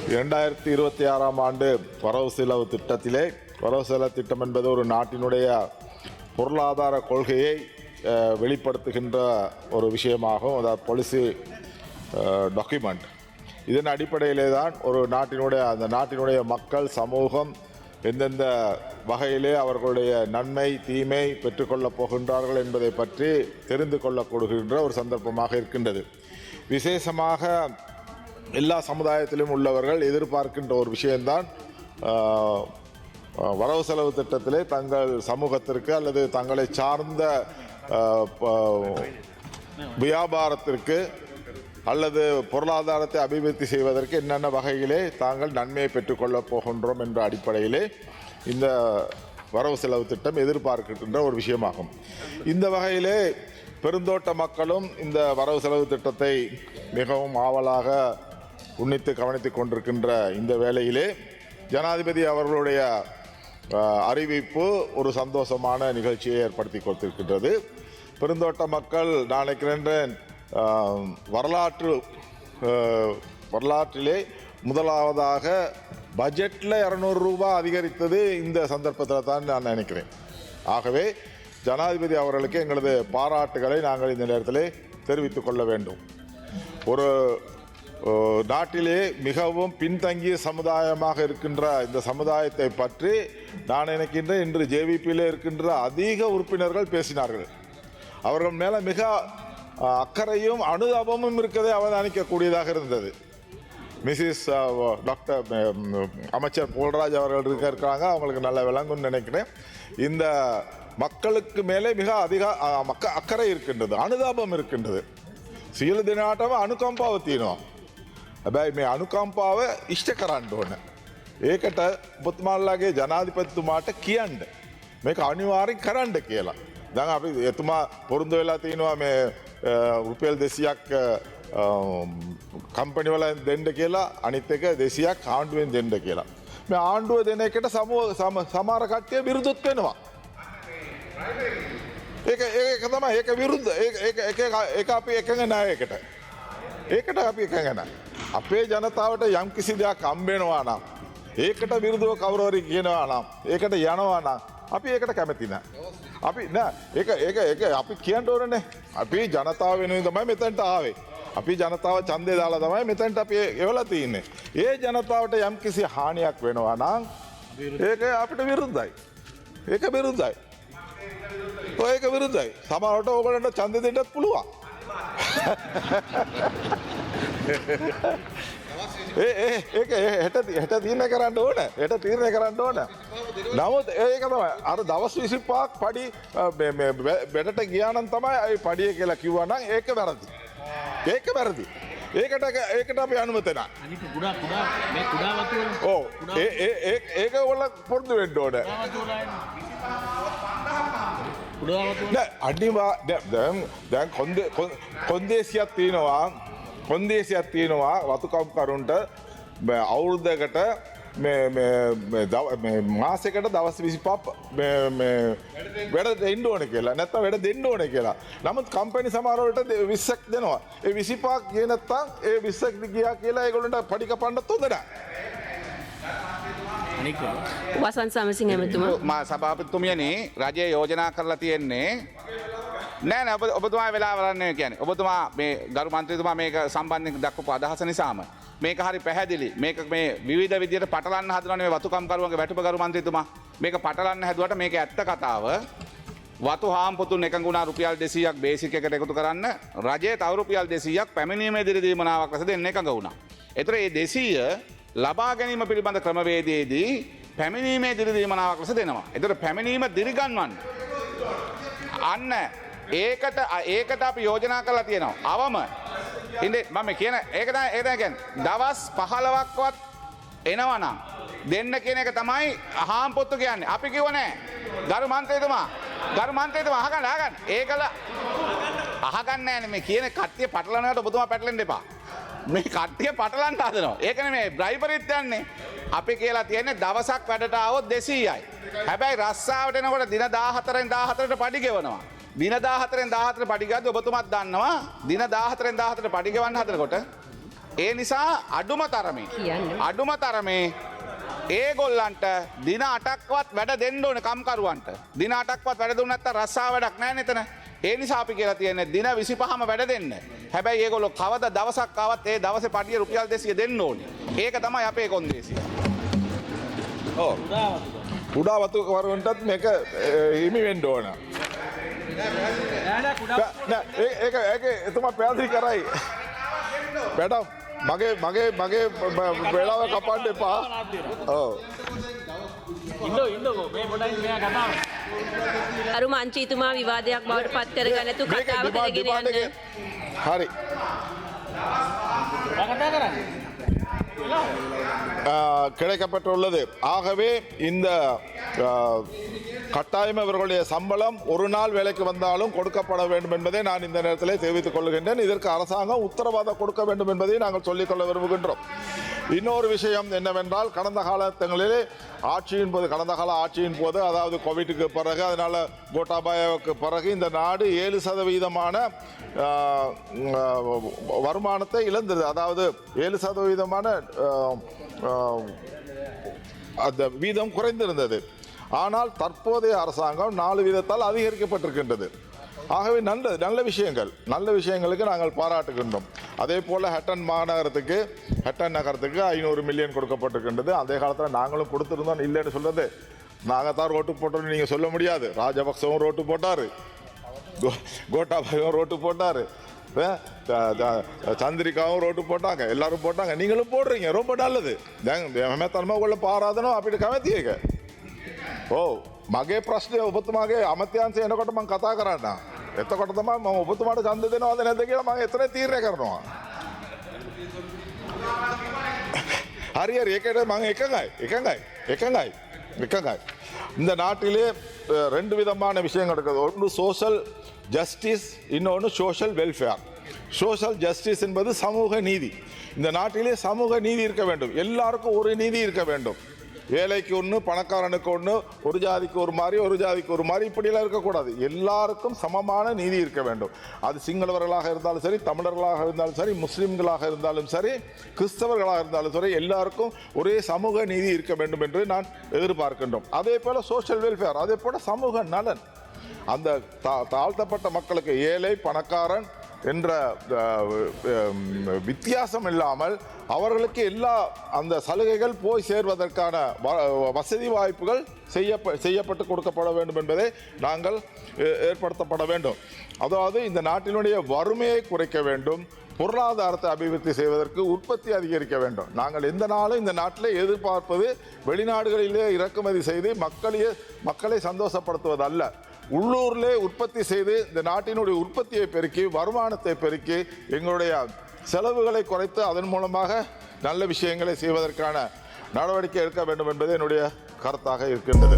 2026ஆம் ஆண்டு வரவு செலவு திட்டத்திலே வரவு செலவு திட்டம் என்பது ஒரு நாட்டினுடைய பொருளாதார கொள்கையை வெளிப்படுத்துகின்ற ஒரு விஷயமாகும். அதாவது பாலிசி டாக்குமெண்ட். இதன் அடிப்படையிலே தான் ஒரு அந்த நாட்டினுடைய மக்கள் சமூகம் எந்தெந்த வகையிலே அவர்களுடைய நன்மை தீமை பெற்றுக்கொள்ளப் போகின்றார்கள் என்பதை பற்றி தெரிந்து கொள்ளக்கூடுகின்ற ஒரு சந்தர்ப்பமாக இருக்கின்றது. விசேஷமாக எல்லா சமுதாயத்திலும் உள்ளவர்கள் எதிர்பார்க்கின்ற ஒரு விஷயம்தான் வரவு செலவு திட்டத்திலே தங்கள் சமூகத்திற்கு அல்லது தங்களை சார்ந்த வியாபாரத்திற்கு அல்லது பொருளாதாரத்தை அபிவிருத்தி செய்வதற்கு என்னென்ன வகையிலே தாங்கள் நன்மையை பெற்றுக்கொள்ளப் போகின்றோம் என்ற அடிப்படையிலே இந்த வரவு செலவு திட்டம் எதிர்பார்க்கின்ற ஒரு விஷயமாகும். இந்த வகையிலே பெருந்தோட்ட மக்களும் இந்த வரவு செலவு திட்டத்தை மிகவும் ஆவலாக உன்னித்து கவனித்து கொண்டிருக்கின்ற இந்த வேளையிலே ஜனாதிபதி அவர்களுடைய அறிவிப்பு ஒரு சந்தோஷமான நிகழ்ச்சியை ஏற்படுத்தி கொடுத்திருக்கின்றது. பெருந்தோட்ட மக்கள் நான் நினைக்கின்றேன் வரலாற்றிலே முதலாவதாக பட்ஜெட்டில் 200 ரூபாய் அதிகரித்தது இந்த சந்தர்ப்பத்தில் தான் நான் நினைக்கிறேன். ஆகவே ஜனாதிபதி அவர்களுக்கு எங்களது பாராட்டுகளை நாங்கள் இந்த நேரத்தில் தெரிவித்துக் கொள்ள வேண்டும். ஒரு நாட்டிலே மிகவும் பின்தங்கிய சமுதாயமாக இருக்கின்ற இந்த சமுதாயத்தை பற்றி நான் நினைக்கின்றேன் இன்று ஜேவிபியில் இருக்கின்ற அதிக உறுப்பினர்கள் பேசினார்கள். அவர்கள் மேலே மிக அக்கறையும் அனுதாபமும் இருக்கதை அவதானிக்கக்கூடியதாக இருந்தது. மிஸ்ஸஸ் டாக்டர் அமைச்சர் போல்ராஜ் அவர்கள் இருக்கிறாங்க, அவங்களுக்கு நல்ல விளங்குன்னு நினைக்கிறேன். இந்த மக்களுக்கு மேலே மிக அதிக அக்கறை இருக்கின்றது, அனுதாபம் இருக்கின்றது. සියලු දෙනාටම අනුකම්පාව තියෙනවා. හැබැයි මේ අනුකම්පාව ඉෂ්ට කරන්න ඕන. ඒකට ඔබතුමාලාගේ ජනාධිපතිතුමාට කියන්න මේක අනිවාර්යෙන් කරන්න කියලා. දැන් අපි එතුමා පොරොන්දු වෙලා තිනවා මේ රුපියල් 200ක් කම්පැනි වල දෙන්න කියලා, අනිත් එක 200ක් ආණ්ඩුවෙන් දෙන්න කියලා. මේ ආණ්ඩුව දෙන එකට සමහර කට්ටිය විරුද්ධත් වෙනවා. ඒක තමයි ඒක විරුද්ධ. ඒක අපි එකඟ නැහැ ඒකට. ඒකට අපි එකඟ නැහැ. අපේ ජනතාවට යම් කිසි දෙයක් හම්බ වෙනවා නම් ඒකට විරුද්ධව කවුරු හරි කියනවා නම් ඒකට යනවා නම් අපි ඒකට කැමති නැහැ. අපි නෑ ඒක අපි කියන්න ඕනනේ. අපි ජනතාව වෙනුවෙන් තමයි මෙතනට ආවේ. අපි ජනතාව ඡන්දය දාලා තමයි මෙතනට අපි එවලා තින්නේ. ඒ ජනතාවට යම් කිසි හානියක් වෙනවා නම් ඒක අපිට විරුද්ධයි. ඒක විරුද්ධයි. ඒක විරුද්ධයි. සමහරවිට ඕගොල්ලන්ට ඡන්දෙ දෙන්නත් පුළුවන්. ඒක හෙට තීරණය කරන්න ඕන. හෙට තීරණය කරන්න ඕන. නමුත් ඒක තමයි අර දවස් 25ක් පඩි බෙඩට ගියා නම් තමයි අය පඩිය කියලා කිව්වා නම් ඒක වැරදි. ඒක වැරදි. ඒකට අපි අනුමත නැහැ. අනිත් කුඩා මේ කුඩා වතු වල ඔව් ඒක වල පොරොන්දු වෙන්න ඕන. අනිවා දැන් කොන්දේසියක් තියෙනවා වතුකම්කරුන්ට අවුරුද්දකට මාසයකට දවස් 25 වැඩ දෙන්න ඕන කියලා. නැත්නම් වැඩ දෙන්න ඕන කියලා. නමුත් කම්පැනි සමහරවට 20ක් දෙනවා. ඒ 25ක් ගියේ නැත්නම් ඒ 20ක් ගියා කියලා ඒගොල්ලන්ට පඩි කපන්නත් හොඳ නැහැ. වසන්ත සමසිංහ ඇමතුමා. සභාපතිතුමියනි, රජය යෝජනා කරලා තියෙන්නේ නෑ ඔබතුමා වෙලා බලන්නේ කියන්නේ. ඔබතුමා මේ ගරු මන්ත්‍රීතුමා මේක සම්බන්ධයෙන් දක්වපු අදහස නිසාම මේක හරි පැහැදිලි. මේක මේ විවිධ විදියට පටලන්න හදනවනේ මේ වතුකම්කරුවන්ගේ වැටුප ගරු මන්ත්‍රීතුමා. මේක පටලන්න හැදුවට මේක ඇත්ත කතාව. වතු හාම්පොතුන් එකඟ වුණා රුපියල් 200ක් බේසික් එකට එකතු කරන්න. රජය තව රුපියල් 200ක් පැමිණීමේ දිරිදීමනාවක් ලෙස දෙන්න එකඟ වුණා. ඒතර මේ 200 ලබා ගැනීම පිළිබඳ ක්‍රමවේදයේදී පැමිණීමේ දිරිදීමනාවක් ලෙස දෙනවා. ඒතර පැමිණීම දිරිගන්වන්න. අන්න ඒකට අපි යෝජනා කරලා තියෙනවා. අවම ඉන්නේ මම කියන ඒක කියන්නේ දවස් 15ක්වත් එනවනම් දෙන්න කියන එක තමයි හාම්පොත්තු කියන්නේ. අපි කිව්ව නෑ. ගරු මන්ත්‍රීතුමා අහගන්න. ඒකල අහගන්න නෑනේ මේ කියන කට්ටිය පටලනකට ඔබතුමා පැටලෙන්න එපා. මේ කට්ටිය පටලන්න හදනවා. ඒකනේ මේ බ්‍රයිබරිත් යන්නේ. අපි කියලා තියෙන්නේ දවසක් වැඩට ආවොත් 200යි. හැබැයි රස්සාවට එනකොට දින 14න් 14ට පඩි ගෙවනවා. දින 14න් 14ට පඩි ගද්දි ඔබතුමාත් දන්නවා දින 14න් 14ට පඩි ගෙවන්න හදනකොට ඒ නිසා අඩුම තරමේ කියන්න. අඩුම තරමේ ඒගොල්ලන්ට දින 8ක්වත් වැඩ දෙන්න ඕනේ කම්කරුවන්ට. දින 8ක්වත් වැඩ දුන්නේ නැත්නම් රස්සා වැඩක් නැහැ නේතන. ඒ නිසා අපි කියලා තියෙන්නේ දින 25ම වැඩ දෙන්න. හැබැයි ඒගොල්ලෝ කවදා දවසක් ආවත් ඒ දවසේ පඩිය රුපියල් 200 දෙන්න ඕනේ. ඒක තමයි අපේ කොන්දේසිය. ඔව්. කුඩා වතු වරුන්ටත් මේක හිමි වෙන්න ඕන. ඒක එතුමා පැහැදිලි කරයි. මැඩම් මගේ වෙලාව කපන්න එපා. ඔව්. ඉන්නකෝ මේ පොඩ්ඩක් මෙයා කතාව. අරු මන්ත්‍රීතුමා විවාදයක් බවට පත් කරගන්න නැතු මේක කතාව කරගෙන ඩිමාන්ඩ් යන්න. හරි. කතා කරන්නේ. கிடைக்கப்பட்டுள்ளது. ஆகவே இந்த கட்டாயம் இவர்களுடைய சம்பளம் ஒரு நாள் வேலைக்கு வந்தாலும் கொடுக்கப்பட வேண்டும் என்பதை நான் இந்த நேரத்தில் தெரிவித்துக் கொள்கின்றேன். இதற்கு அரசாங்கம் உத்தரவாதம் கொடுக்க வேண்டும் என்பதை நாங்கள் சொல்லிக்கொள்ள விரும்புகின்றோம். இன்னொரு விஷயம் என்னவென்றால் கடந்த காலங்களிலே கடந்த கால ஆட்சியின் போது அதாவது கோவிட்டுக்கு பிறகு அதனால் கோட்டாபாயாவுக்கு பிறகு இந்த நாடு 7% வருமானத்தை இழந்தது. அதாவது 7% அந்த வீதம் குறைந்திருந்தது. ஆனால் தற்போதைய அரசாங்கம் 4% அதிகரிக்கப்பட்டிருக்கின்றது. ஆகவே நல்ல விஷயங்களுக்கு நாங்கள் பாராட்டுகின்றோம். அதே போல் ஹட்டன் நகரத்துக்கு 500 மில்லியன் கொடுக்கப்பட்டிருக்கின்றது. அதே காலத்தில் நாங்களும் கொடுத்துருந்தோம், இல்லைன்னு சொல்றது. நாங்கள் தான் ரோட்டு போட்டோம்னு நீங்கள் சொல்ல முடியாது. ராஜபக்சவும் ரோட்டு போட்டார், கோட்டாபாயும் ரோட்டு போட்டார், சந்திரிகாவும் ரோட்டு போட்டாங்க, எல்லாரும் போட்டாங்க, நீங்களும் போடுறீங்க. ரொம்ப நல்லது. හැමතැනම ඔයගොල්ලෝ පාරාදනවා අපිට කැමති එක. ඔව් මගේ ප්‍රශ්නේ ඔබතුමාගේ අමාත්‍යාංශය එනකොට මම කතා කරන්න. එතකොට තමයි මම ඔබතුමාට ඡන්ද දෙනවද නැද්ද කියලා මම එතන තීරණය කරනවා. හරි ඒකට මම එකඟයි. இந்த நாட்டிலே 2 விதமான விஷயங்கள் இருக்குது. ஒன்று சோஷியல் ஜஸ்டிஸ், இன்னொன்று சோஷியல் வெல்ஃபேர். சோஷியல் ஜஸ்டிஸ் என்பது சமூக நீதி. இந்த நாட்டிலே சமூக நீதி இருக்க வேண்டும். எல்லாருக்கும் ஒரு நீதி இருக்க வேண்டும். ஏழைக்கு ஒன்று, பணக்காரனுக்கு ஒன்று, ஒரு ஜாதிக்கு ஒரு மாதிரி இப்படியெல்லாம் இருக்கக்கூடாது. எல்லாருக்கும் சமமான நீதி இருக்க வேண்டும். அது சிங்களவர்களாக இருந்தாலும் சரி, தமிழர்களாக இருந்தாலும் சரி, முஸ்லிம்களாக இருந்தாலும் சரி, கிறிஸ்தவர்களாக இருந்தாலும் சரி, எல்லாருக்கும் ஒரே சமூக நீதி இருக்க வேண்டும் என்று நான் எதிர்பார்க்கின்றோம். அதே போல சோஷியல் வெல்ஃபேர், அதே போல சமூக நலன். அந்த தாழ்த்தப்பட்ட மக்களுக்கு ஏழை பணக்காரன் என்ற வித்தியாசம் இல்லாமல் அவர்களுக்கு எல்லா அந்த சலுகைகள் போய் சேர்வதற்கான வசதி வாய்ப்புகள் செய்யப்பட்டு கொடுக்கப்பட வேண்டும் என்பதை நாங்கள் ஏற்படுத்தப்பட வேண்டும். அதாவது இந்த நாட்டினுடைய வறுமையை குறைக்க வேண்டும், பொருளாதாரத்தை அபிவிருத்தி செய்வதற்கு உற்பத்தி அதிகரிக்க வேண்டும். நாங்கள் எந்த நாளும் இந்த நாட்டிலே எதிர்பார்ப்பது வெளிநாடுகளிலே இறக்குமதி செய்து மக்களை சந்தோஷப்படுத்துவதல்ல. உள்ளூரிலே உற்பத்தி செய்து இந்த நாட்டினுடைய உற்பத்தியை பெருக்கி, வருமானத்தை பெருக்கி, எங்களுடைய செலவுகளை குறைத்து அதன் மூலமாக நல்ல விஷயங்களை செய்வதற்கான நடவடிக்கை எடுக்க வேண்டும் என்பது என்னுடைய கருத்தாக இருக்கின்றது.